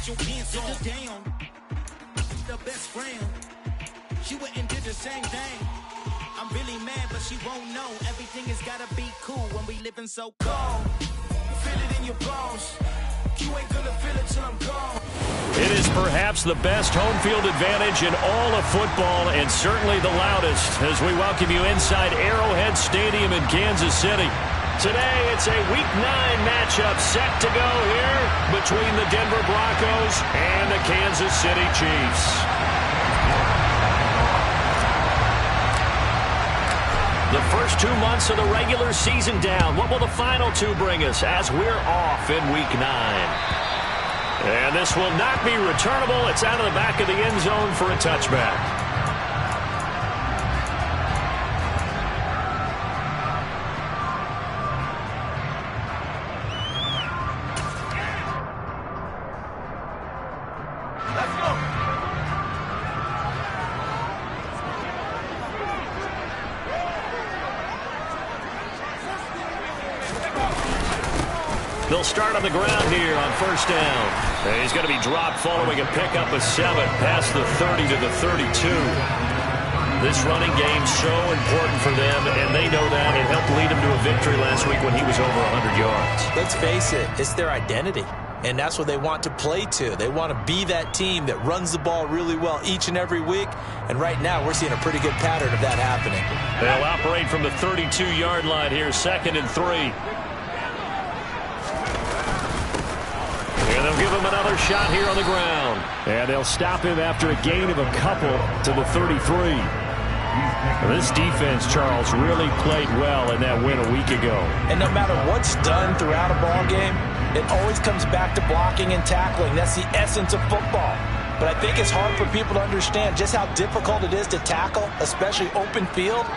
put your hands on down. The best friend, she went and did the same thing. I'm really mad, but she won't know. Everything has gotta be cool when we living so cold. Feel it in your bones. You ain't gonna feel it till I'm gone. It is perhaps the best home field advantage in all of football, and certainly the loudest, as we welcome you inside Arrowhead Stadium in Kansas City. Today, it's a Week 9 matchup set to go here between the Denver Broncos and the Kansas City Chiefs. The first 2 months of the regular season down. What will the final 2 bring us as we're off in Week 9? And this will not be returnable. It's out of the back of the end zone for a touchback. They'll start on the ground here on first down. And he's going to be dropped following a pickup of 7 past the 30 to the 32. This running game so important for them, and they know that. It helped lead him to a victory last week when he was over 100 yards. Let's face it, it's their identity, and that's what they want to play to. They want to be that team that runs the ball really well each and every week, and right now we're seeing a pretty good pattern of that happening. They'll operate from the 32-yard line here, 2nd and 3. And they'll give him another shot here on the ground. And they'll stop him after a gain of a couple to the 33. This defense, Charles, really played well in that win a week ago. And no matter what's done throughout a ball game, it always comes back to blocking and tackling. That's the essence of football. But I think it's hard for people to understand just how difficult it is to tackle, especially open field.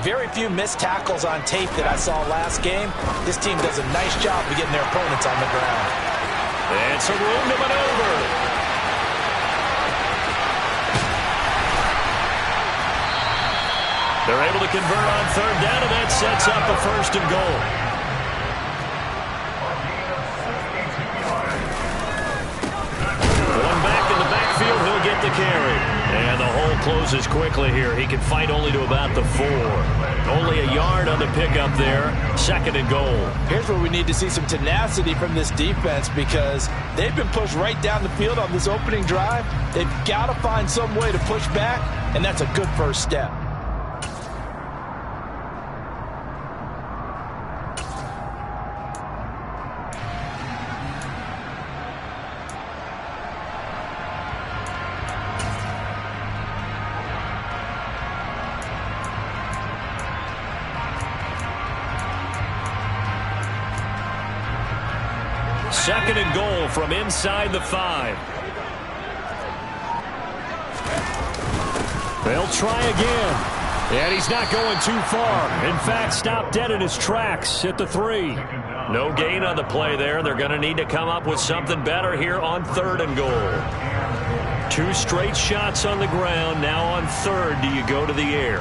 Very few missed tackles on tape that I saw last game. This team does a nice job of getting their opponents on the ground. And some room to maneuver. They're able to convert on third down, and that sets up a 1st and goal. One back in the backfield, he'll get the carry. And the hole closes quickly here. He can fight only to about the 4. Only a yard on the pickup there. 2nd and goal. Here's where we need to see some tenacity from this defense, because they've been pushed right down the field on this opening drive. They've got to find some way to push back, and that's a good first step. Second and goal from inside the 5. They'll try again. And he's not going too far. In fact, stopped dead in his tracks at the 3. No gain on the play there. They're going to need to come up with something better here on 3rd and goal. 2 straight shots on the ground. Now on 3rd, do you go to the air?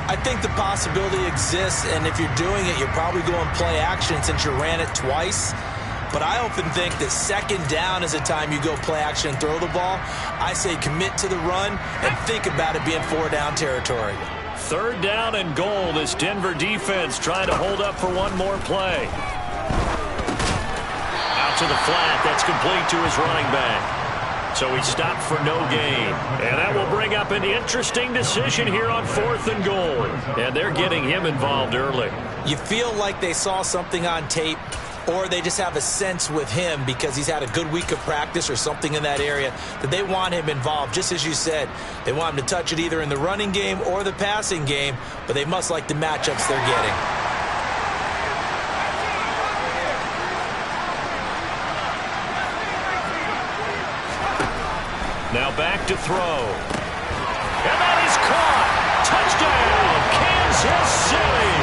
I think the possibility exists, and if you're doing it, you're probably going play action since you ran it twice. But I often think that 2nd down is a time you go play action and throw the ball. I say commit to the run and think about it being 4-down territory. 3rd down and goal. This Denver defense trying to hold up for one more play. Out to the flat. That's complete to his running back. So he stopped for no gain. And that will bring up an interesting decision here on 4th and goal. And they're getting him involved early. You feel like they saw something on tape, or they just have a sense with him because he's had a good week of practice or something in that area that they want him involved. Just as you said, they want him to touch it either in the running game or the passing game, but they must like the matchups they're getting. Now back to throw. And that is caught. Touchdown, Kansas City.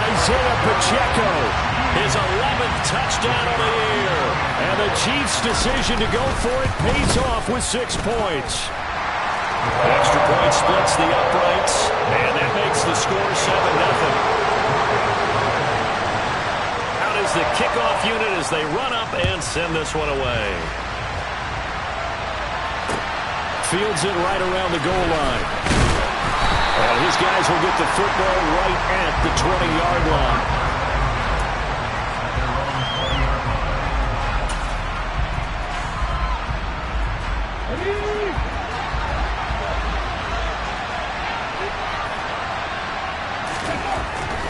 Isaiah Pacheco. His 11th touchdown of the year. And the Chiefs' decision to go for it pays off with 6 points. Extra point splits the uprights, and that makes the score 7-0. Out is the kickoff unit as they run up and send this one away. fields it right around the goal line. And his guys will get the football right at the 20-yard line.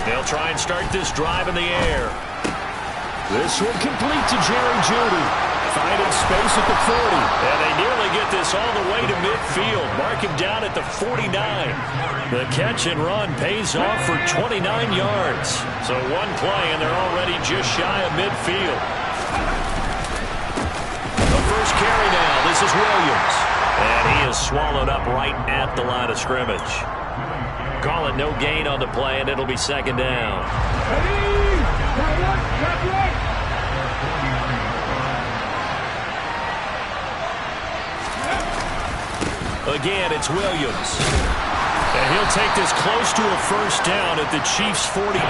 They'll try and start this drive in the air. This will complete to Jerry Jeudy. Finding space at the 40. And they nearly get this all the way to midfield. Mark him down at the 49. The catch and run pays off for 29 yards. So one play, and they're already just shy of midfield. The first carry now. This is Williams. And he is swallowed up right at the line of scrimmage. Call it no gain on the play, and it'll be second down. Again, it's Williams. And he'll take this close to a first down at the Chiefs' 42. 9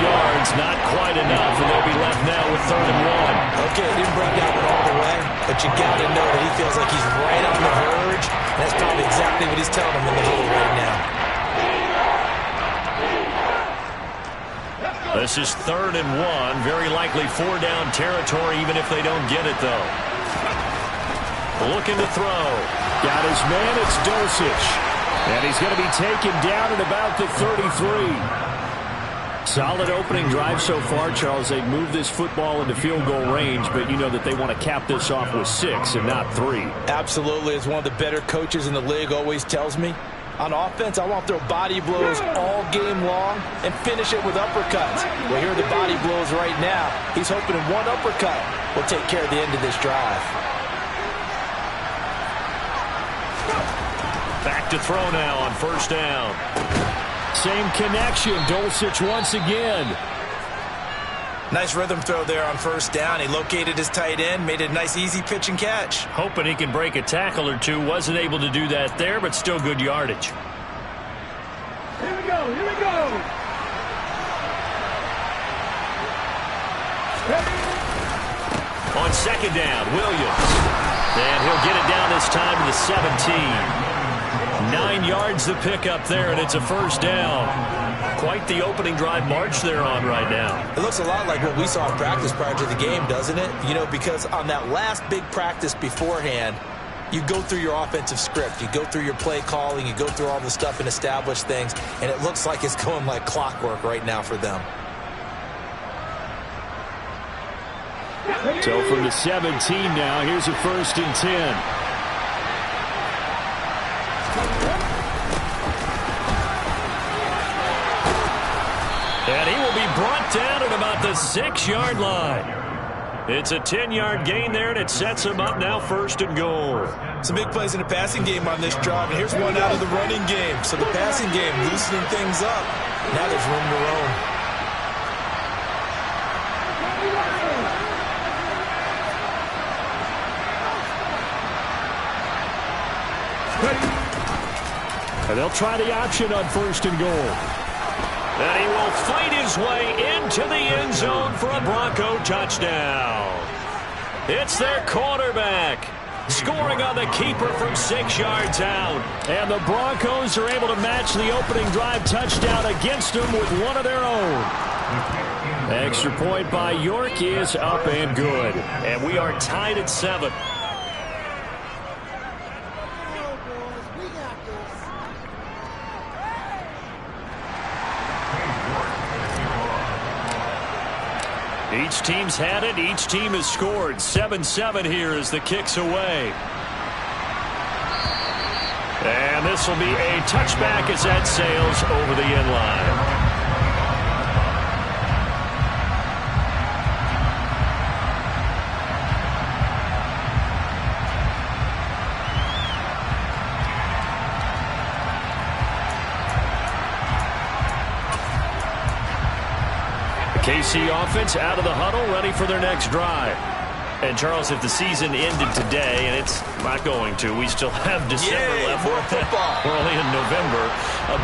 yards, not quite enough, and they'll be left now with 3rd and 1. Okay, didn't bring that one all the way, but you got to know that he feels like he's right on the verge. And that's probably exactly what he's telling him in the huddle right now. This is 3rd and 1. Very likely 4-down territory, even if they don't get it, though. Looking to throw. Got his man, it's Dulcich. And he's going to be taken down at about the 33. Solid opening drive so far, Charles. They've moved this football into field goal range, but you know that they want to cap this off with 6 and not 3. Absolutely. As one of the better coaches in the league always tells me, on offense, I want to throw body blows all game long and finish it with uppercuts. Well, here are the body blows right now. He's hoping in one uppercut will take care of the end of this drive. Back to throw now on 1st down. Same connection. Dulcich once again. Nice rhythm throw there on 1st down. He located his tight end, made a nice easy pitch and catch. Hoping he can break a tackle or two. Wasn't able to do that there, but still good yardage. Here we go, here we go. On 2nd down, Williams. And he'll get it down this time to the 17. 9 yards to pick up there, and it's a 1st down. Quite the opening drive march they're on right now. It looks a lot like what we saw in practice prior to the game, doesn't it? You know, because on that last big practice beforehand, you go through your offensive script. You go through your play calling. You go through all the stuff and establish things, and it looks like it's going like clockwork right now for them. So from the 17 now, here's a 1st and 10. And he will be brought down at about the 6-yard line. It's a 10-yard gain there, and it sets him up now 1st and goal. Some big plays in the passing game on this drive, and here's one out of the running game. So the passing game loosening things up. Now there's room to roam. And they'll try the option on 1st and goal. And he will fight his way into the end zone for a Bronco touchdown. It's their quarterback scoring on the keeper from 6 yards out. And the Broncos are able to match the opening drive touchdown against them with one of their own. Extra point by York is up and good. And we are tied at 7. Each team's had it. Each team has scored. 7-7 here as the kick's away. And this will be a touchback as that sails over the end line. KC offense out of the huddle, ready for their next drive. And, Charles, if the season ended today, and it's not going to, we still have December left. More football. We're only in November.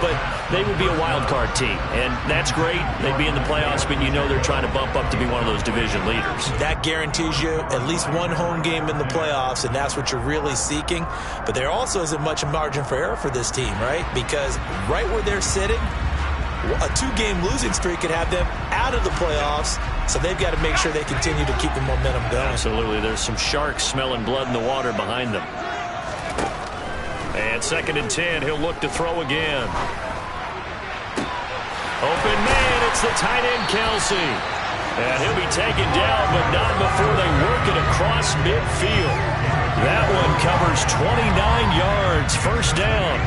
but they would be a wild card team, and that's great. They'd be in the playoffs, but you know they're trying to bump up to be one of those division leaders. That guarantees you at least one home game in the playoffs, and that's what you're really seeking. But there also isn't much margin for error for this team, right? Because right where they're sitting, a 2-game losing streak could have them out of the playoffs, so they've got to make sure they continue to keep the momentum going. Absolutely. There's some sharks smelling blood in the water behind them. And 2nd and 10, he'll look to throw again. Open man, it's the tight end, Kelsey. And he'll be taken down, but not before they work it across midfield. That one covers 29 yards, first down.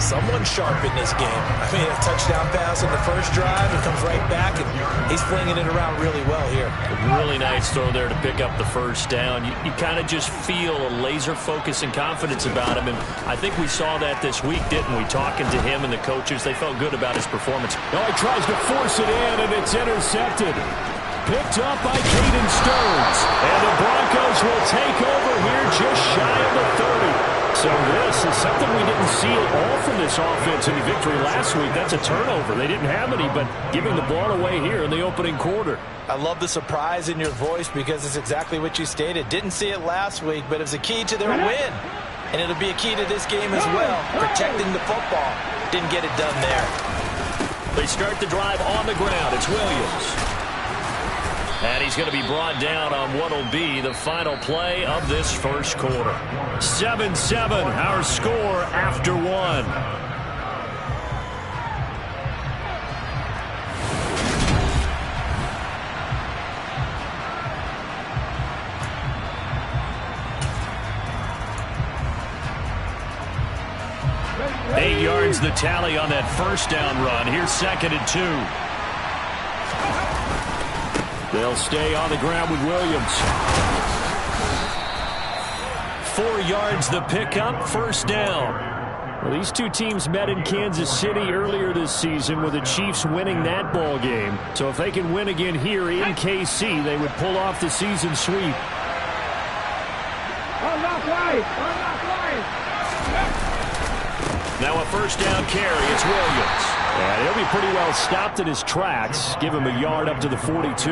Someone sharp in this game. I mean, a touchdown pass in the first drive. It comes right back, and he's flinging it around really well here. Really nice throw there to pick up the first down. You kind of just feel a laser focus and confidence about him, and I think we saw that this week, didn't we? Talking to him and the coaches, they felt good about his performance. Now he tries to force it in, and it's intercepted. Picked up by Caden Stearns. And the Broncos will take over here just shy of the 30. So this is something we didn't see at all from this offense in the victory last week. That's a turnover. They didn't have any, but giving the ball away here in the opening quarter. I love the surprise in your voice because it's exactly what you stated. Didn't see it last week, but it was a key to their win. And it'll be a key to this game as well, protecting the football. Didn't get it done there. They start the drive on the ground. It's Williams. And he's going to be brought down on what will be the final play of this first quarter. 7-7, our score after 1. Eight yards the tally on that first down run. Here's 2nd and 2. They'll stay on the ground with Williams. 4 yards the pickup, first down. Well, these two teams met in Kansas City earlier this season with the Chiefs winning that ball game. So if they can win again here in KC, they would pull off the season sweep. Now a first down carry, it's Williams. And he'll be pretty well stopped in his tracks. Give him a yard up to the 42.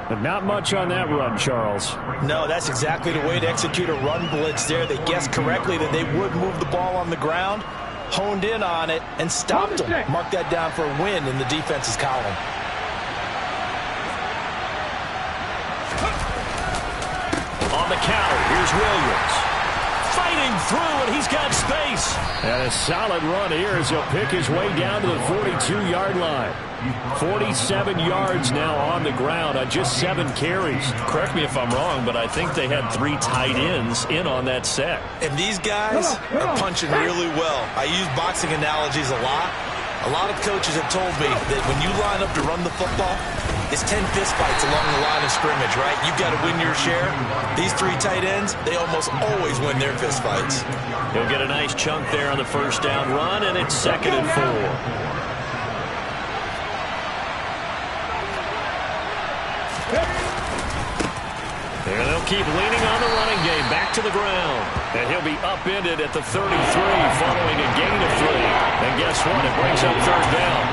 But not much on that run, Charles. No, that's exactly the way to execute a run blitz there. They guessed correctly that they would move the ball on the ground, honed in on it, and stopped them. Mark that down for a win in the defense's column. On the counter, here's Williams. Fighting through, and he's got space. And a solid run here as he'll pick his way down to the 42-yard line. 47 yards now on the ground on just 7 carries. Correct me if I'm wrong, but I think they had 3 tight ends in on that set. And these guys are punching really well. I use boxing analogies a lot. A lot of coaches have told me that when you line up to run the football, it's 10 fistfights along the line of scrimmage, right? You've got to win your share. These 3 tight ends, they almost always win their fistfights. He'll get a nice chunk there on the first down run, and it's 2nd and 4. And they'll keep leaning on the running game. Back to the ground. And he'll be upended at the 33 following a gain of 3. And guess what? It brings up third down.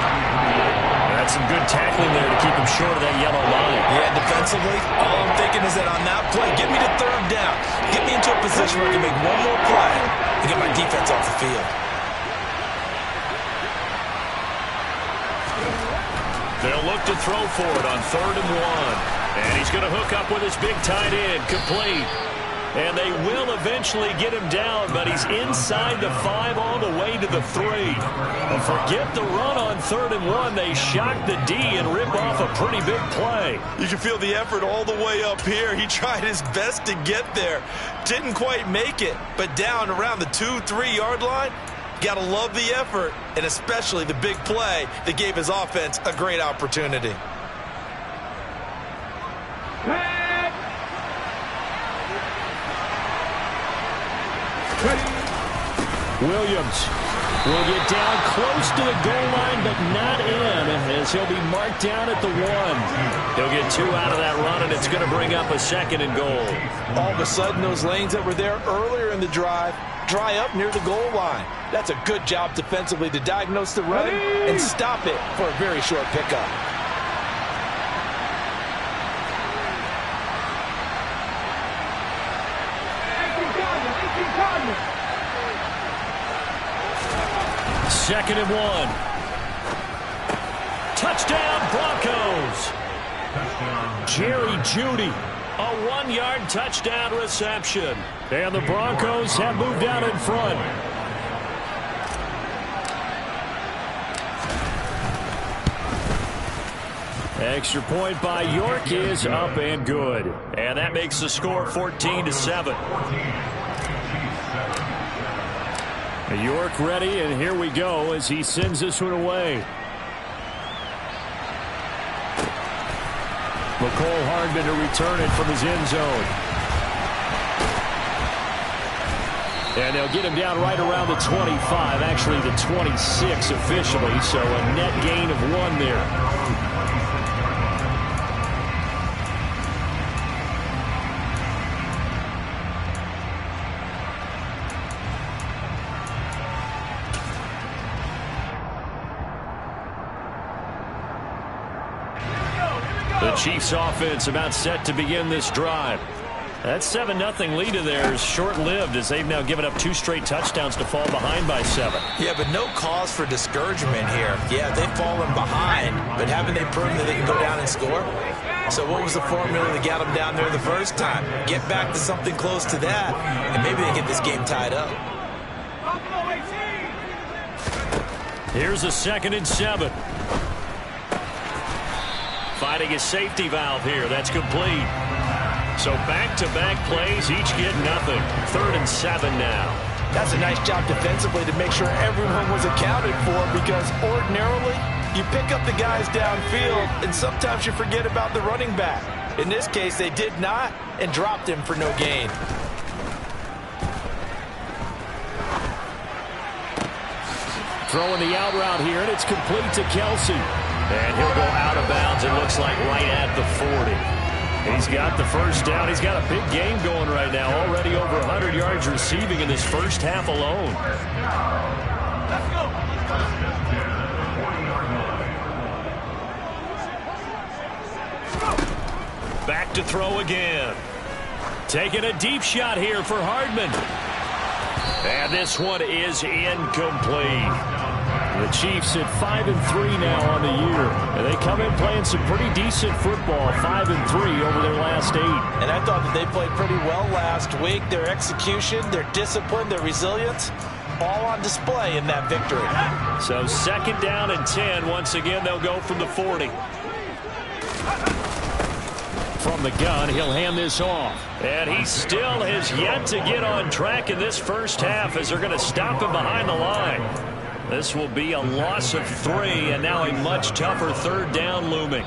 That's some good tackling there to keep him short of that yellow line. Yeah, defensively, all I'm thinking is that on that play, get me to third down. Get me into a position where I can make one more play and get my defense off the field. They'll look to throw for it on 3rd and 1. And he's going to hook up with his big tight end, complete. And they will eventually get him down, but he's inside the 5 all the way to the 3. And forget the run on 3rd and 1. They shock the D and rip off a pretty big play. You can feel the effort all the way up here. He tried his best to get there. Didn't quite make it, but down around the 2-3 yard line, gotta love the effort, and especially the big play that gave his offense a great opportunity. Williams will get down close to the goal line, but not in, as he'll be marked down at the 1. He'll get 2 out of that run, and it's going to bring up a 2nd and goal. All of a sudden, those lanes that were there earlier in the drive dry up near the goal line. That's a good job defensively to diagnose the run and stop it for a very short pickup. Second and 1. Touchdown, Broncos. Jerry Jeudy, a 1-yard touchdown reception. And the Broncos have moved out in front. Extra point by York is up and good. And that makes the score 14-7. York ready, and here we go as he sends this one away. McCole Hardman to return it from his end zone. And they'll get him down right around the 25, actually the 26 officially, so a net gain of 1 there. The Chiefs offense about set to begin this drive. That 7-0 lead of theirs short-lived as they've now given up 2 straight touchdowns to fall behind by 7. Yeah, but no cause for discouragement here. Yeah, they've fallen behind, but haven't they proven that they can go down and score? So what was the formula that got them down there the first time? Get back to something close to that, and maybe they get this game tied up. Here's a 2nd and 7. Finding a safety valve here. That's complete. So back-to-back plays, each get nothing. 3rd and 7 now. That's a nice job defensively to make sure everyone was accounted for, because ordinarily you pick up the guys downfield and sometimes you forget about the running back. In this case, they did not and dropped him for no gain. Throwing the out route here, and it's complete to Kelsey. And he'll go out of bounds, it looks like right at the 40. He's got the first down. He's got a big game going right now. Already over 100 yards receiving in this first half alone. Let's go. Back to throw again. Taking a deep shot here for Hardman. And this one is incomplete. The Chiefs at 5-3 now on the year. And they come in playing some pretty decent football, 5-3 over their last 8. And I thought that they played pretty well last week. Their execution, their discipline, their resilience, all on display in that victory. So 2nd down and 10. Once again, they'll go from the 40. From the gun, he'll hand this off. And he still has yet to get on track in this first half as they're going to stop him behind the line. This will be a loss of 3, and now a much tougher 3rd down looming.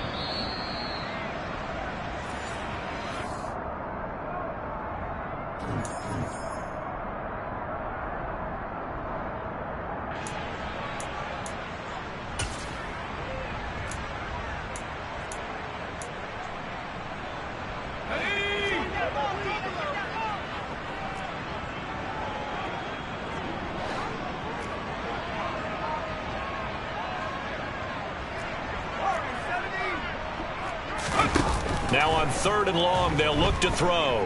Now on 3rd and long, they'll look to throw.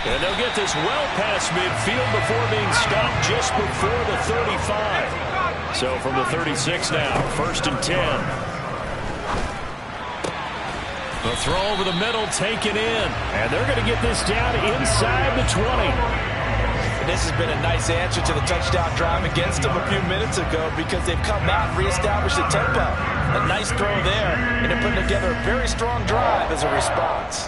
And they'll get this well past midfield before being stopped just before the 35. So from the 36 now, 1st and 10. The throw over the middle taken in. And they're going to get this down inside the 20. This has been a nice answer to the touchdown drive against them a few minutes ago, because they've come out and reestablished the tempo. A nice throw there, and they're putting together a very strong drive as a response.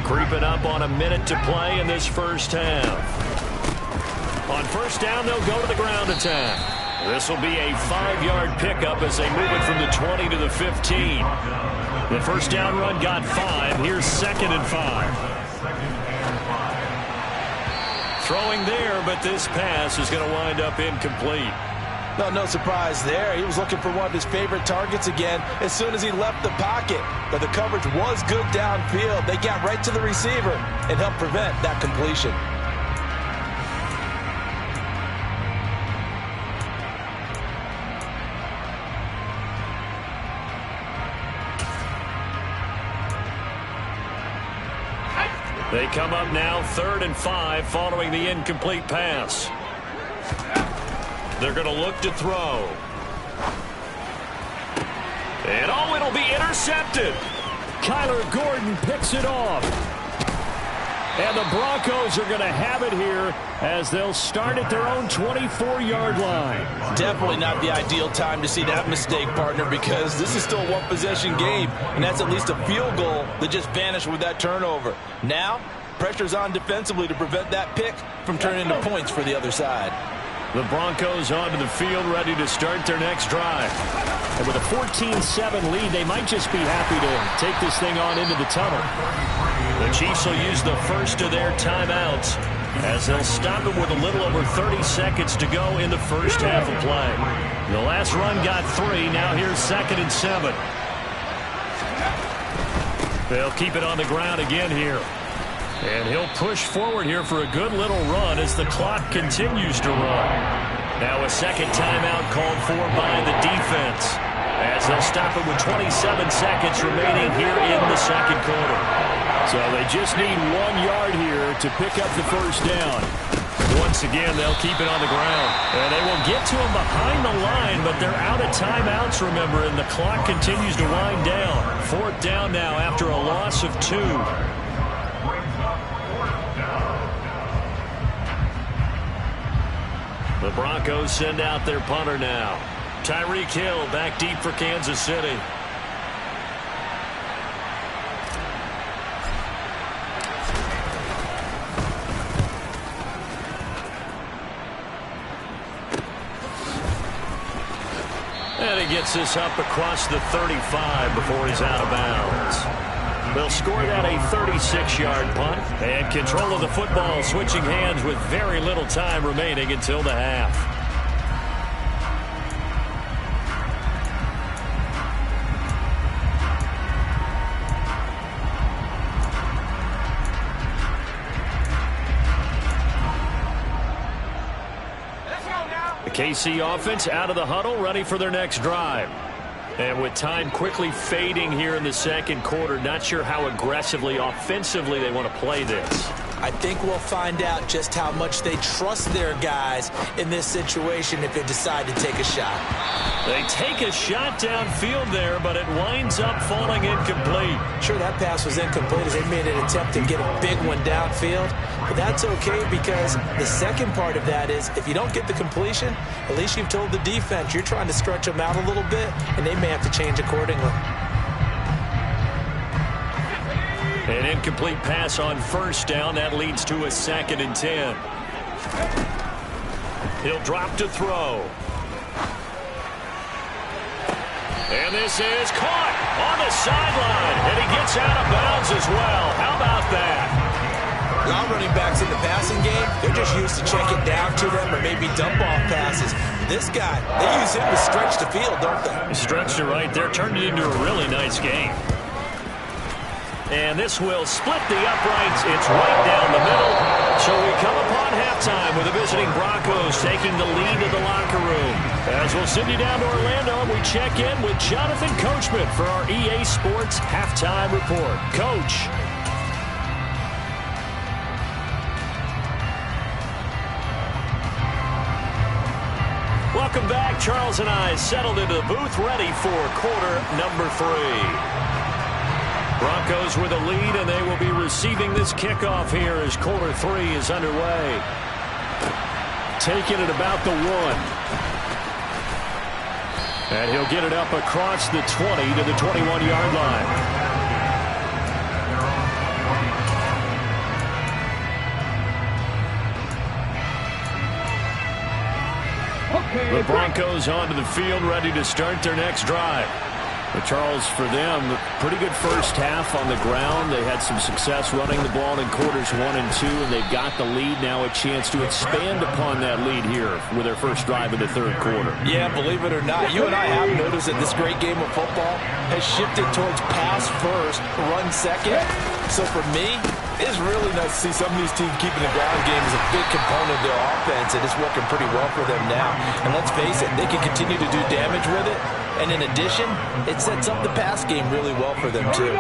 Creeping up on a minute to play in this first half. On 1st down, they'll go to the ground attack. This will be a 5-yard pickup as they move it from the 20 to the 15. The first down run got 5. Here's 2nd and 5. Throwing there, but this pass is going to wind up incomplete. No surprise there. He was looking for one of his favorite targets again as soon as he left the pocket. But the coverage was good downfield. They got right to the receiver and helped prevent that completion. They come up now 3rd and 5 following the incomplete pass. They're going to look to throw. And it'll be intercepted. Kyler Gordon picks it off. And the Broncos are going to have it here as they'll start at their own 24-yard line. Definitely not the ideal time to see that mistake, partner, because this is still a one-possession game, and that's at least a field goal that just vanished with that turnover. Now, pressure's on defensively to prevent that pick from turning into points for the other side. The Broncos onto the field, ready to start their next drive. And with a 14-7 lead, they might just be happy to take this thing on into the tunnel. The Chiefs will use the first of their timeouts as they'll stop it with a little over 30 seconds to go in the first half of play. The last run got 3. Now here's 2nd and 7. They'll keep it on the ground again here. And he'll push forward here for a good little run as the clock continues to run. Now a second timeout called for by the defense as they'll stop it with 27 seconds remaining here in the second quarter. So they just need 1 yard here to pick up the first down. Once again, they'll keep it on the ground. And they will get to him behind the line, but they're out of timeouts, remember, and the clock continues to wind down. 4th down now after a loss of 2. The Broncos send out their punter now. Tyreek Hill back deep for Kansas City. And he gets this up across the 35 before he's out of bounds. They'll score that a 36-yard punt. And control of the football switching hands with very little time remaining until the half. The KC offense out of the huddle, ready for their next drive. And with time quickly fading here in the second quarter, not sure how aggressively, offensively they want to play this. I think we'll find out just how much they trust their guys in this situation if they decide to take a shot. They take a shot downfield there, but it winds up falling incomplete. Sure, that pass was incomplete as they made an attempt to get a big one downfield. But that's okay because the second part of that is if you don't get the completion, at least you've told the defense you're trying to stretch them out a little bit, and they may have to change accordingly. An incomplete pass on first down. That leads to a 2nd and 10. He'll drop to throw. And this is caught on the sideline. And he gets out of bounds as well. How about that? A lot of running backs in the passing game, they're just used to check it down to them or maybe dump off passes. This guy, they use him to stretch the field, don't they? Stretched it right there. Turned it into a really nice game. And this will split the uprights. It's right down the middle. So we come upon halftime with the visiting Broncos taking the lead to the locker room. As we'll send you down to Orlando, we check in with Jonathan Coachman for our EA Sports Halftime Report. Coach. Welcome back. Charles and I settled into the booth ready for quarter number 3. Broncos with a lead, and they will be receiving this kickoff here as quarter 3 is underway. Taking it about the 1. And he'll get it up across the 20 to the 21-yard line. Okay, The Broncos onto the field, ready to start their next drive. But Charles, for them, pretty good first half on the ground. They had some success running the ball in quarters 1 and 2, and they've got the lead now, a chance to expand upon that lead here with their first drive in the third quarter. Yeah, believe it or not, you and I have noticed that this great game of football has shifted towards pass first, run second. So for me, it's really nice to see some of these teams keeping the ground game as a big component of their offense, and it's working pretty well for them now. And let's face it, they can continue to do damage with it. And in addition, it sets up the pass game really well for them, too.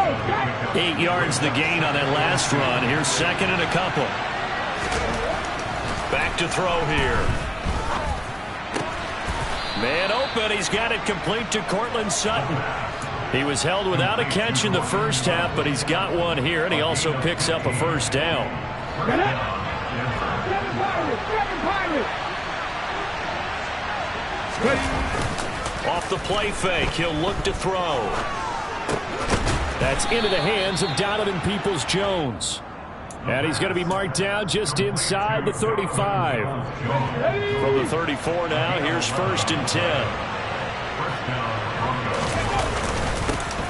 8 yards the gain on that last run. Here's second and a couple. Back to throw here. Man open. He's got it complete to Cortland Sutton. He was held without a catch in the first half, but he's got one here, and he also picks up a first down. Off the play fake, he'll look to throw. That's into the hands of Donovan Peoples-Jones. And he's going to be marked down just inside the 35. From the 34 now, here's first and 10.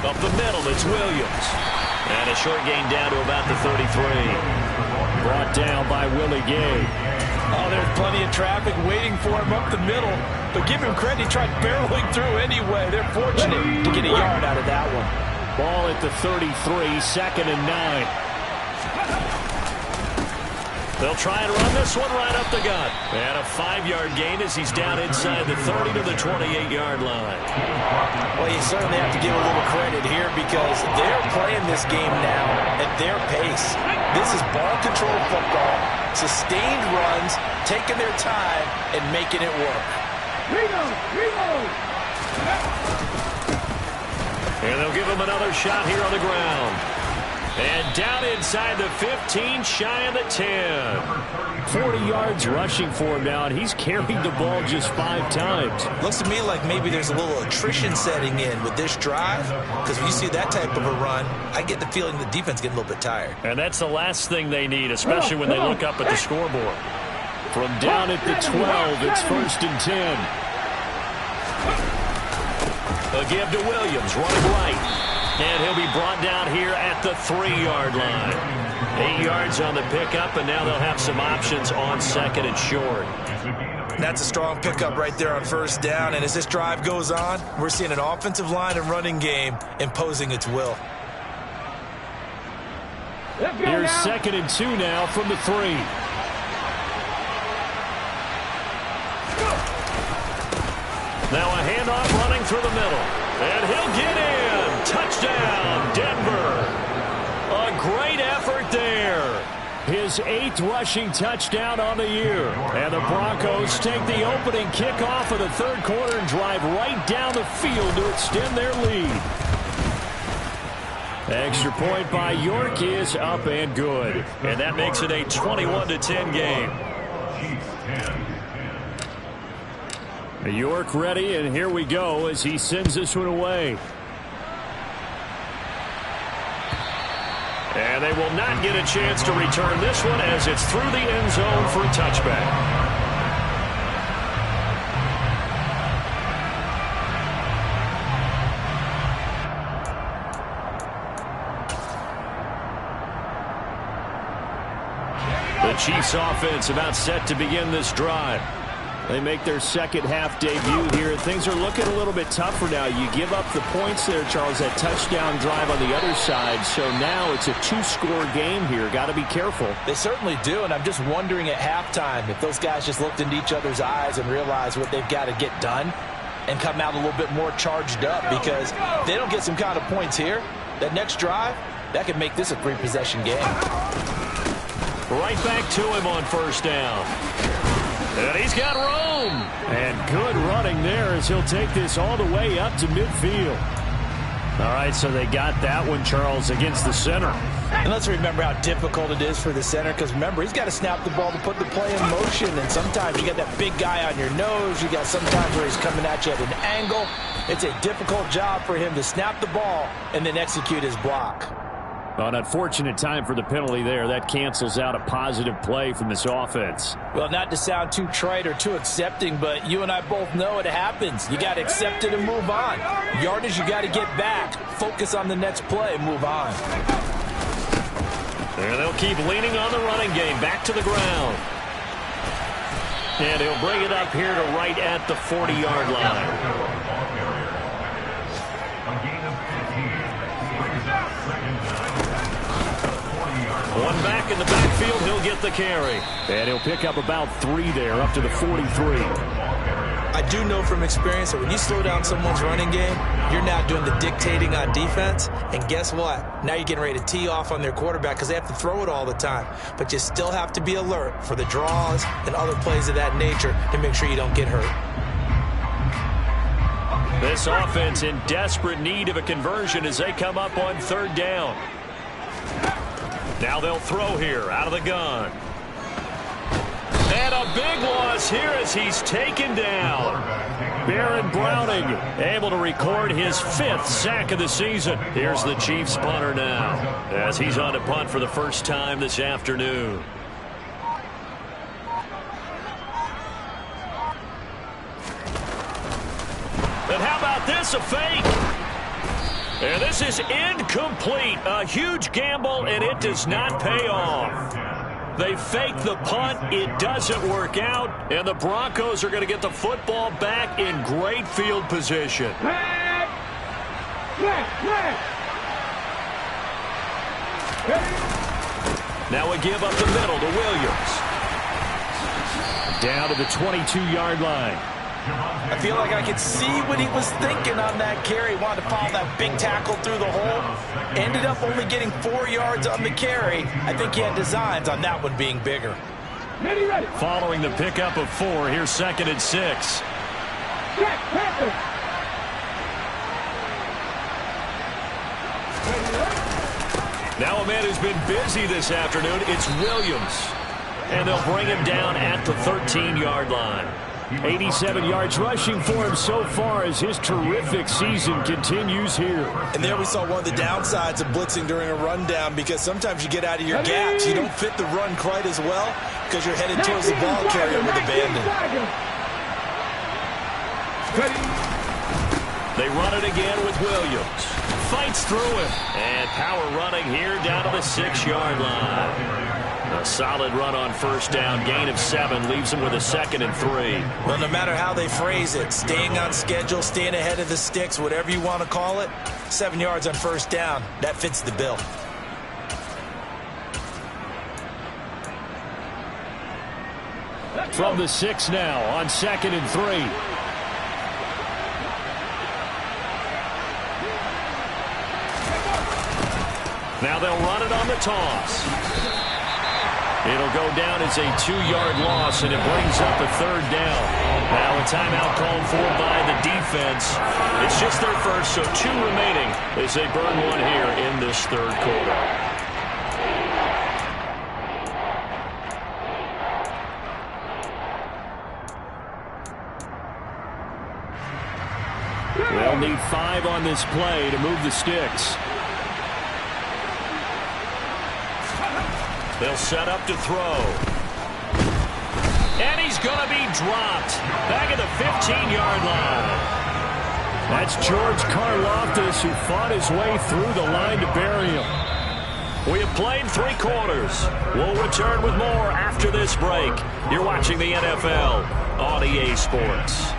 Up the middle, it's Williams. And a short gain down to about the 33. Brought down by Willie Gay. Oh, there's plenty of traffic waiting for him up the middle. But give him credit, he tried barreling through anyway. They're fortunate to get a yard out of that one. Ball at the 33, second and 9. They'll try and run this one right up the gut. And a 5-yard gain as he's down inside the 30 to the 28-yard line. Well, you certainly have to give a little credit here because they're playing this game now at their pace. This is ball control football, sustained runs, taking their time, and making it work. And they'll give him another shot here on the ground. And down inside the 15, shy of the 10. 40 yards rushing for him now, and he's carried the ball just 5 times. Looks to me like maybe there's a little attrition setting in with this drive, because when you see that type of a run, I get the feeling the defense getting a little bit tired. And that's the last thing they need, especially when they look up at the scoreboard. From down at the 12, it's first and 10. A give to Williams, running right. And he'll be brought down here at the 3-yard line. 8 yards on the pickup, and now they'll have some options on second and short. That's a strong pickup right there on first down, and as this drive goes on, we're seeing an offensive line and running game imposing its will. Here's second and 2 now from the 3. Now a handoff running through the middle. And he'll get in. Touchdown, Denver. A great effort there. His 8th rushing touchdown on the year. And the Broncos take the opening kickoff of the third quarter and drive right down the field to extend their lead. Extra point by York is up and good. And that makes it a 21-10 game. York ready, and here we go as he sends this one away. And they will not get a chance to return this one as it's through the end zone for a touchback. The Chiefs offense about set to begin this drive. They make their second half debut here. Things are looking a little bit tougher now. You give up the points there, Charles, that touchdown drive on the other side. So now it's a 2-score game here. Got to be careful. They certainly do, and I'm just wondering at halftime if those guys just looked into each other's eyes and realized what they've got to get done and come out a little bit more charged up, because if they don't get some kind of points here, that next drive, that could make this a 3-possession game. Right back to him on first down. And he's got room. And good running there as he'll take this all the way up to midfield. All right, so they got that one, Charles, against the center. And let's remember how difficult it is for the center, because remember, he's got to snap the ball to put the play in motion, and sometimes you got that big guy on your nose. You got sometimes where he's coming at you at an angle. It's a difficult job for him to snap the ball and then execute his block. An unfortunate time for the penalty there. That cancels out a positive play from this offense. Well, not to sound too trite or too accepting, but you and I both know it happens. You got to accept it and move on. Yardage, you got to get back. Focus on the next play and move on. And they'll keep leaning on the running game. Back to the ground. And he'll bring it up here to right at the 40-yard line. One back in the backfield, he'll get the carry. And he'll pick up about 3 there, up to the 43. I do know from experience that when you slow down someone's running game, you're now doing the dictating on defense. And guess what? Now you're getting ready to tee off on their quarterback because they have to throw it all the time. But you still have to be alert for the draws and other plays of that nature to make sure you don't get hurt. This offense in desperate need of a conversion as they come up on 3rd down. Now they'll throw here out of the gun. And a big loss here as he's taken down. Baron Browning able to record his 5th sack of the season. Here's the Chiefs punter now as he's on to punt for the first time this afternoon. And how about this, a fake? And this is incomplete. A huge gamble, and it does not pay off. They fake the punt. It doesn't work out, and the Broncos are going to get the football back in great field position. Now we give up the middle to Williams. Down to the 22-yard line. I feel like I could see what he was thinking on that carry. He wanted to follow that big tackle through the hole. Ended up only getting 4 yards on the carry. I think he had designs on that one being bigger. Following the pickup of 4, here's 2nd and 6. Now a man who's been busy this afternoon, it's Williams. And they'll bring him down at the 13-yard line. 87 yards rushing for him so far as his terrific season continues here. And there we saw one of the downsides of blitzing during a rundown, because sometimes you get out of your gaps. You don't fit the run quite as well because you're headed towards the ball carrier with abandon. They run it again with Williams. Fights through him. And power running here down to the 6-yard line. A solid run on 1st down. Gain of 7 leaves him with a 2nd and 3. Well, no matter how they phrase it, staying on schedule, staying ahead of the sticks, whatever you want to call it, 7 yards on 1st down, that fits the bill. From the 6 now on 2nd and 3. Now they'll run it on the toss. It'll go down as a 2-yard loss, and it brings up a 3rd down. Now a timeout called for by the defense. It's just their first, so 2 remaining as they burn one here in this 3rd quarter. They'll need 5 on this play to move the sticks. They'll set up to throw. And he's going to be dropped. Back at the 15-yard line. That's George Karlaftis, who fought his way through the line to bury him. We have played 3 quarters. We'll return with more after this break. You're watching the NFL on EA Sports.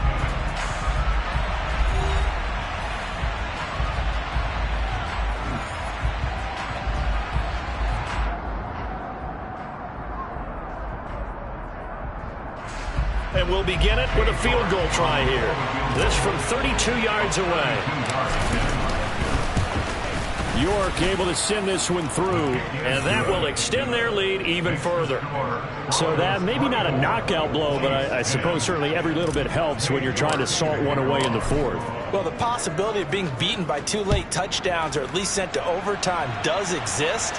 And we'll begin it with a field goal try here. This from 32 yards away. York able to send this one through, and that will extend their lead even further. So that maybe not a knockout blow, but I suppose certainly every little bit helps when you're trying to salt one away in the 4th. Well, the possibility of being beaten by 2 late touchdowns or at least sent to overtime does exist.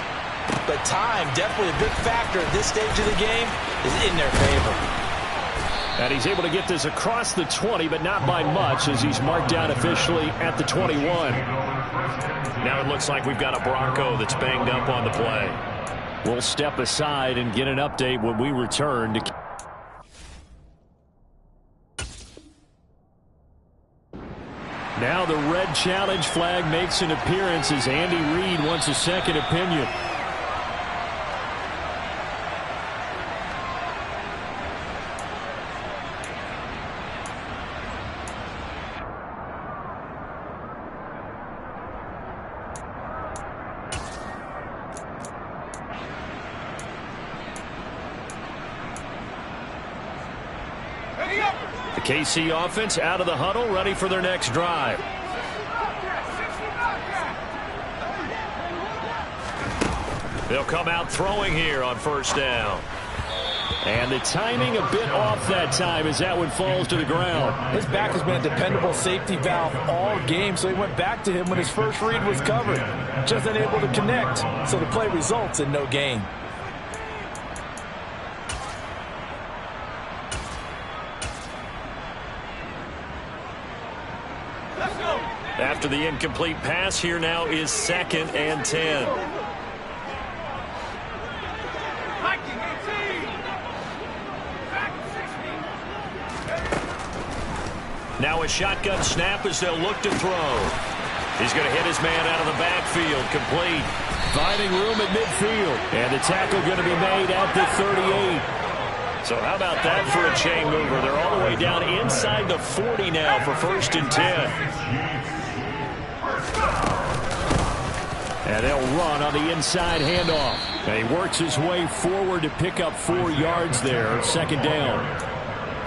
But time, definitely a big factor at this stage of the game, is in their favor. And he's able to get this across the 20, but not by much, as he's marked down officially at the 21. Now it looks like we've got a Bronco that's banged up on the play. We'll step aside and get an update when we return to... Now the red challenge flag makes an appearance as Andy Reid wants a second opinion. The KC offense out of the huddle, ready for their next drive. They'll come out throwing here on first down. And the timing a bit off that time as that one falls to the ground. His back has been a dependable safety valve all game, so he went back to him when his first read was covered. Just unable to connect, so the play results in no gain. After the incomplete pass, here now is 2nd and 10. Now a shotgun snap as they'll look to throw. He's going to hit his man out of the backfield, complete. Finding room at midfield. And the tackle going to be made at the 38. So how about that for a chain mover? They're all the way down inside the 40 now for 1st and 10. And they'll run on the inside handoff. And he works his way forward to pick up 4 yards there, 2nd down.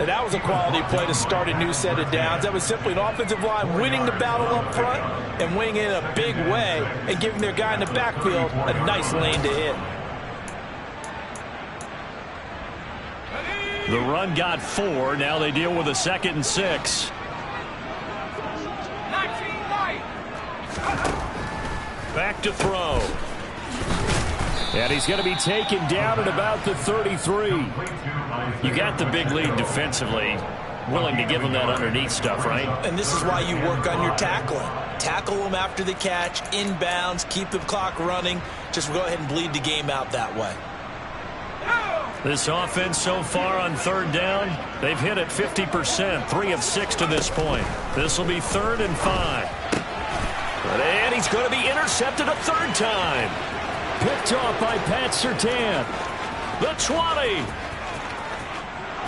And that was a quality play to start a new set of downs. That was simply an offensive line winning the battle up front and winning it in a big way and giving their guy in the backfield a nice lane to hit. The run got 4. Now they deal with a 2nd and 6. Back to throw. And he's going to be taken down at about the 33. You got the big lead defensively. Willing to give them that underneath stuff, right? And this is why you work on your tackling. Tackle them after the catch, inbounds, keep the clock running. Just go ahead and bleed the game out that way. This offense so far on 3rd down, they've hit it 50%, 3 of 6 to this point. This will be 3rd and 5. And he's going to be intercepted a 3rd time. Picked off by Pat Surtain. The 20.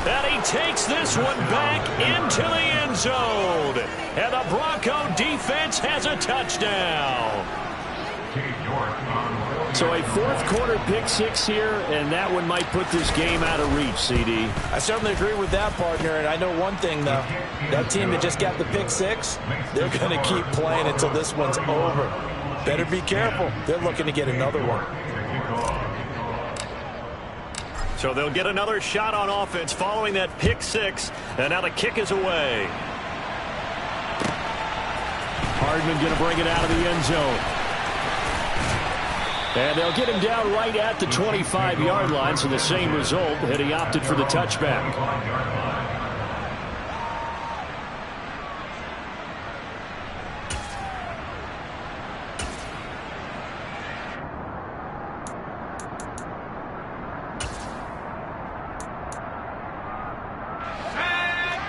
And he takes this one back into the end zone. And the Bronco defense has a touchdown. So a 4th quarter pick 6 here, and that one might put this game out of reach, CD. I certainly agree with that, partner, and I know one thing, though. That team that just got the pick 6, they're going to keep playing until this one's over. Better be careful. They're looking to get another one. So they'll get another shot on offense following that pick 6, and now the kick is away. Hardman going to bring it out of the end zone. And they'll get him down right at the 25-yard line, so the same result, had he opted for the touchback.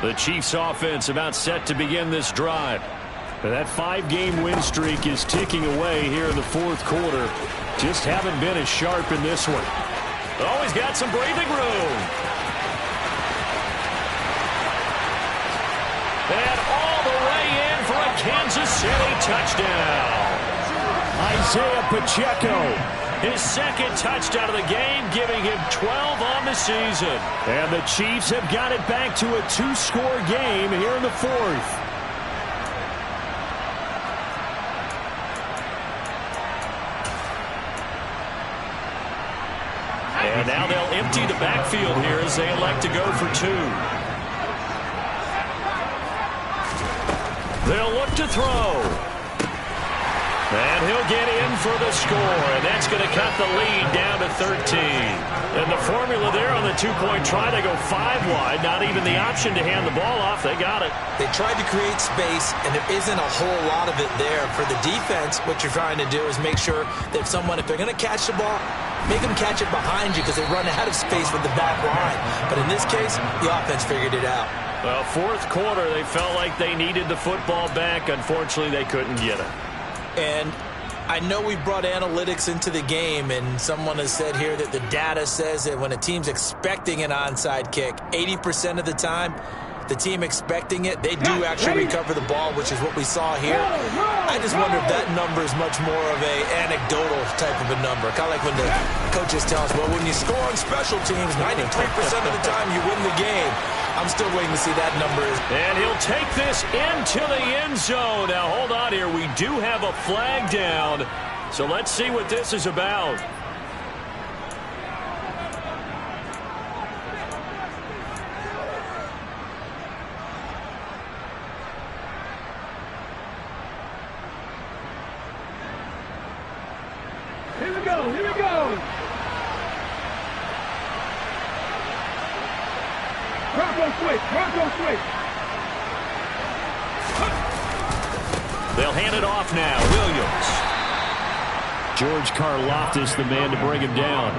The Chiefs offense about set to begin this drive. That 5-game win streak is ticking away here in the 4th quarter. Just haven't been as sharp in this one. Oh, he's got some breathing room. And all the way in for a Kansas City touchdown. Isaiah Pacheco. His 2nd touchdown of the game, giving him 12 on the season. And the Chiefs have got it back to a 2-score game here in the 4th. And now they'll empty the backfield here as they elect to go for 2. They'll look to throw. And he'll get in for the score, and that's going to cut the lead down to 13. And the formula there on the two-point try, they go 5 wide, not even the option to hand the ball off. They got it. They tried to create space, and there isn't a whole lot of it there. For the defense, what you're trying to do is make sure that if they're going to catch the ball, make them catch it behind you because they run out of space with the back line. But in this case, the offense figured it out. Well, fourth quarter, they felt like they needed the football back. Unfortunately, they couldn't get it. And I know we brought analytics into the game, and someone has said here that the data says that when a team's expecting an onside kick, 80% of the time, the team expecting it, they do actually recover the ball, which is what we saw here. I just wonder if that number is much more of a anecdotal type of a number. Kind of like when the coaches tell us, well, when you score on special teams, 93% of the time you win the game. I'm still waiting to see that number. And he'll take this into the end zone. Now, hold on here. We do have a flag down. So let's see what this is about. Here we go, here we go. Broncos switch, Broncos switch. They'll hand it off now. Williams. George Karlaftis, the man to bring him down.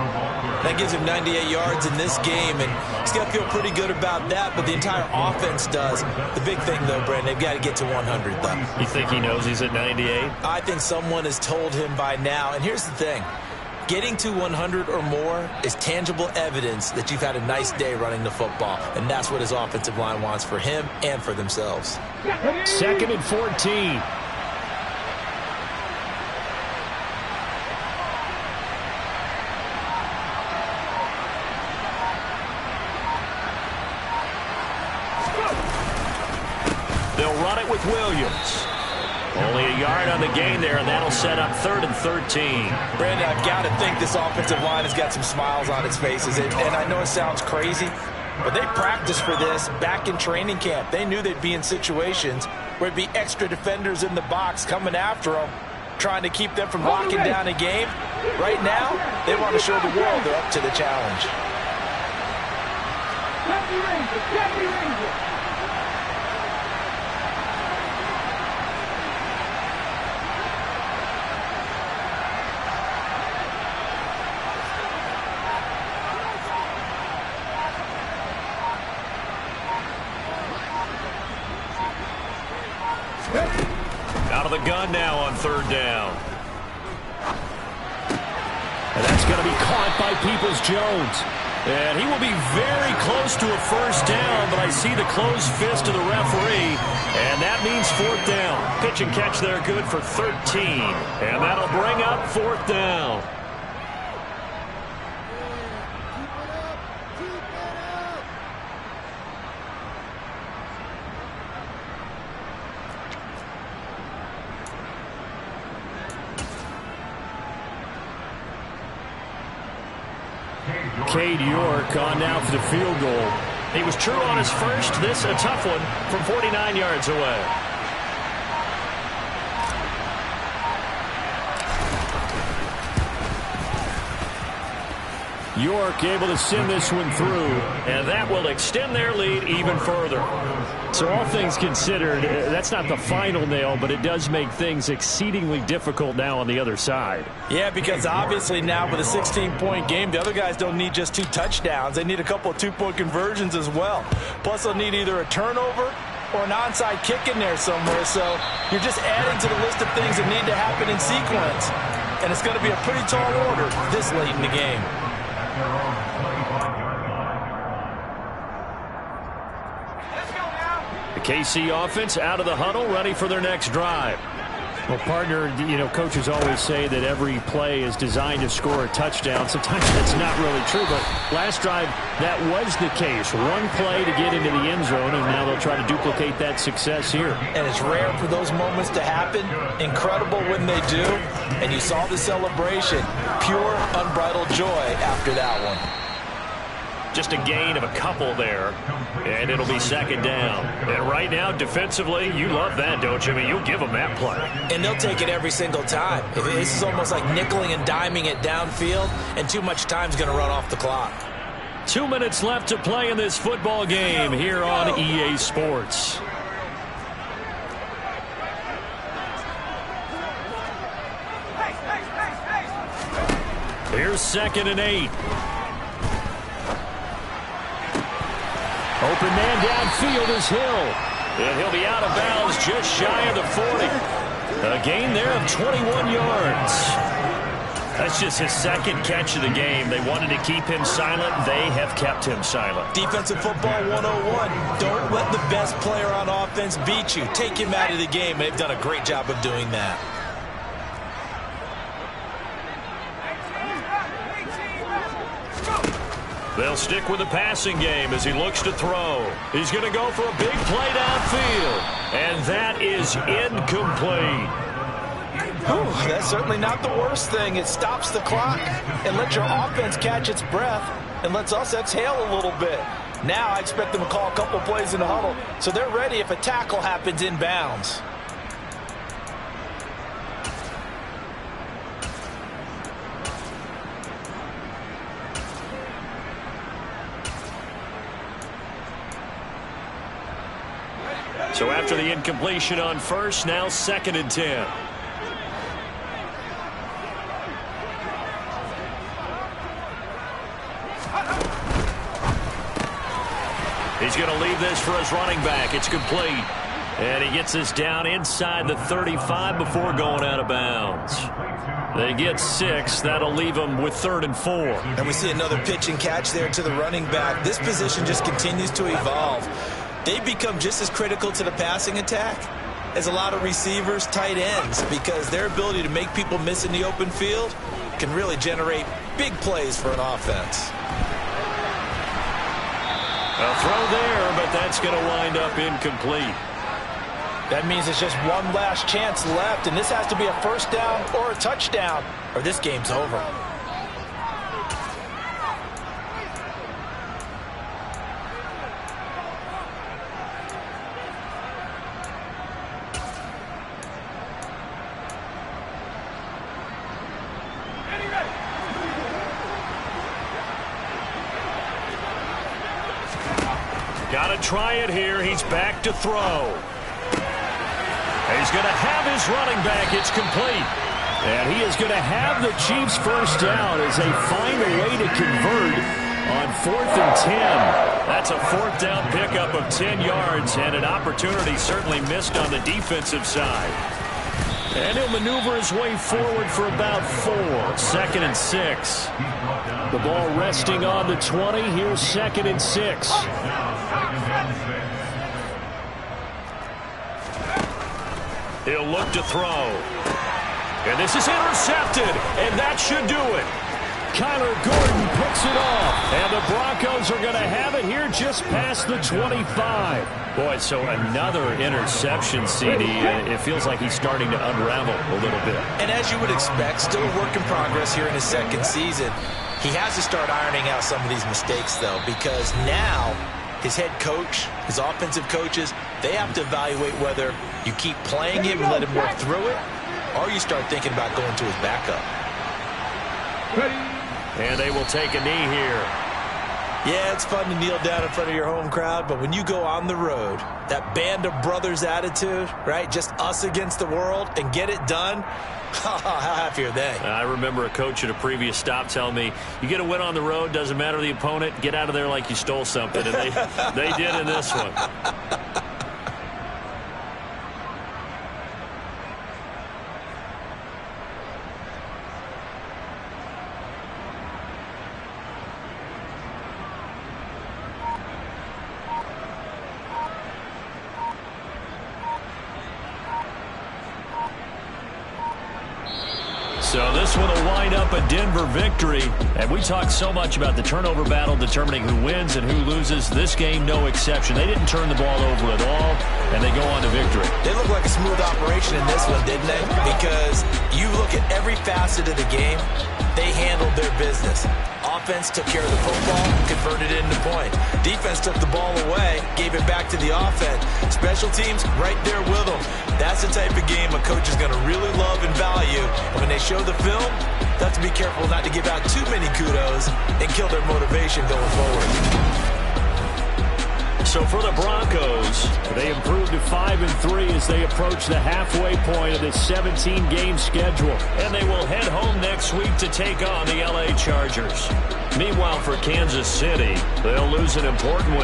That gives him 98 yards in this game, and he's got to feel pretty good about that, but the entire offense does. The big thing, though, Brandon, they've got to get to 100, though. You think he knows he's at 98? I think someone has told him by now, and here's the thing. Getting to 100 or more is tangible evidence that you've had a nice day running the football, and that's what his offensive line wants for him and for themselves. 2nd and 14. They'll run it with Williams. Only a yard on the gain there, and that'll set up 3rd and 13. Brandon, I've got to think this offensive line has got some smiles on its faces. And I know it sounds crazy, but they practiced for this back in training camp. They knew they'd be in situations where it'd be extra defenders in the box coming after them, trying to keep them from locking down a game. Right now, they want to show the world they're up to the challenge. Out of the gun now on 3rd down. And that's going to be caught by Peoples-Jones. And he will be very close to a 1st down, but I see the closed fist of the referee, and that means 4th down. Pitch and catch there good for 13. And that'll bring up 4th down. Cade York on now for the field goal. He was true on his first. This a tough one from 49 yards away. York able to send this one through, and that will extend their lead even further. So all things considered, that's not the final nail, but it does make things exceedingly difficult now on the other side. Yeah, because obviously now with a 16-point game, the other guys don't need just 2 touchdowns. They need a couple of 2-point conversions as well. Plus, they'll need either a turnover or an onside kick in there somewhere. So you're just adding to the list of things that need to happen in sequence. And it's going to be a pretty tall order this late in the game. The KC offense out of the huddle, ready for their next drive. Well, partner, you know, coaches always say that every play is designed to score a touchdown. Sometimes that's not really true, but last drive, that was the case. One play to get into the end zone, and now they'll try to duplicate that success here. And it's rare for those moments to happen. Incredible when they do. And you saw the celebration. Pure, unbridled joy after that one. Just a gain of a couple there, and it'll be second down. And right now, defensively, you love that, don't you? I mean, you'll give them that play. And they'll take it every single time. This is almost like nickeling and diming it downfield, and too much time's going to run off the clock. 2 minutes left to play in this football game here on EA Sports. Here's 2nd and 8. Open man downfield is Hill. And he'll be out of bounds just shy of the 40. A gain there of 21 yards. That's just his second catch of the game. They wanted to keep him silent. They have kept him silent. Defensive football 101. Don't let the best player on offense beat you. Take him out of the game. They've done a great job of doing that. They'll stick with the passing game as he looks to throw. He's going to go for a big play downfield. And that is incomplete. Whew, that's certainly not the worst thing. It stops the clock and lets your offense catch its breath and lets us exhale a little bit. Now I expect them to call a couple plays in the huddle so they're ready if a tackle happens inbounds. So after the incompletion on first, now 2nd and 10. He's going to leave this for his running back. It's complete. And he gets this down inside the 35 before going out of bounds. They get 6. That'll leave them with 3rd and 4. And we see another pitch and catch there to the running back. This position just continues to evolve. They've become just as critical to the passing attack as a lot of receivers, tight ends, because their ability to make people miss in the open field can really generate big plays for an offense. A throw there, but that's going to wind up incomplete. That means it's just one last chance left, and this has to be a first down or a touchdown, or this game's over. Got to try it here. He's back to throw. He's going to have his running back. It's complete. And he is going to have the Chiefs first down as they find a way to convert on 4th and 10. That's a 4th down pickup of 10 yards and an opportunity certainly missed on the defensive side. And he'll maneuver his way forward for about 4. 2nd and 6. The ball resting on the 20. Here's 2nd and 6. He'll look to throw. And this is intercepted, and that should do it. Kyler Gordon picks it off, and the Broncos are going to have it here just past the 25. Boy, so another interception, CD. It feels like he's starting to unravel a little bit. And as you would expect, still a work in progress here in his second season. He has to start ironing out some of these mistakes, though, because now his head coach, his offensive coaches, they have to evaluate whether you keep playing him and let him work through it, or you start thinking about going to his backup. And they will take a knee here. Yeah, it's fun to kneel down in front of your home crowd, but when you go on the road, that band of brothers attitude, right, just us against the world, and get it done, how happy are they? I remember a coach at a previous stop telling me, you get a win on the road, doesn't matter the opponent, get out of there like you stole something. And they did in this one. So this one will wind up a Denver victory. And we talked so much about the turnover battle determining who wins and who loses. This game, no exception. They didn't turn the ball over at all. and they go on to victory. They look like a smooth operation in this one, didn't they? Because you look at every facet of the game, they handled their business. Offense took care of the football, converted it into point. Defense took the ball away, gave it back to the offense. Special teams, right there with them. That's the type of game a coach is going to really love and value. And when they show the film, they have to be careful not to give out too many kudos and kill their motivation going forward. So for the Broncos, they improve to 5-3 as they approach the halfway point of this 17-game schedule. And they will head home next week to take on the LA Chargers. Meanwhile, for Kansas City, they'll lose an important one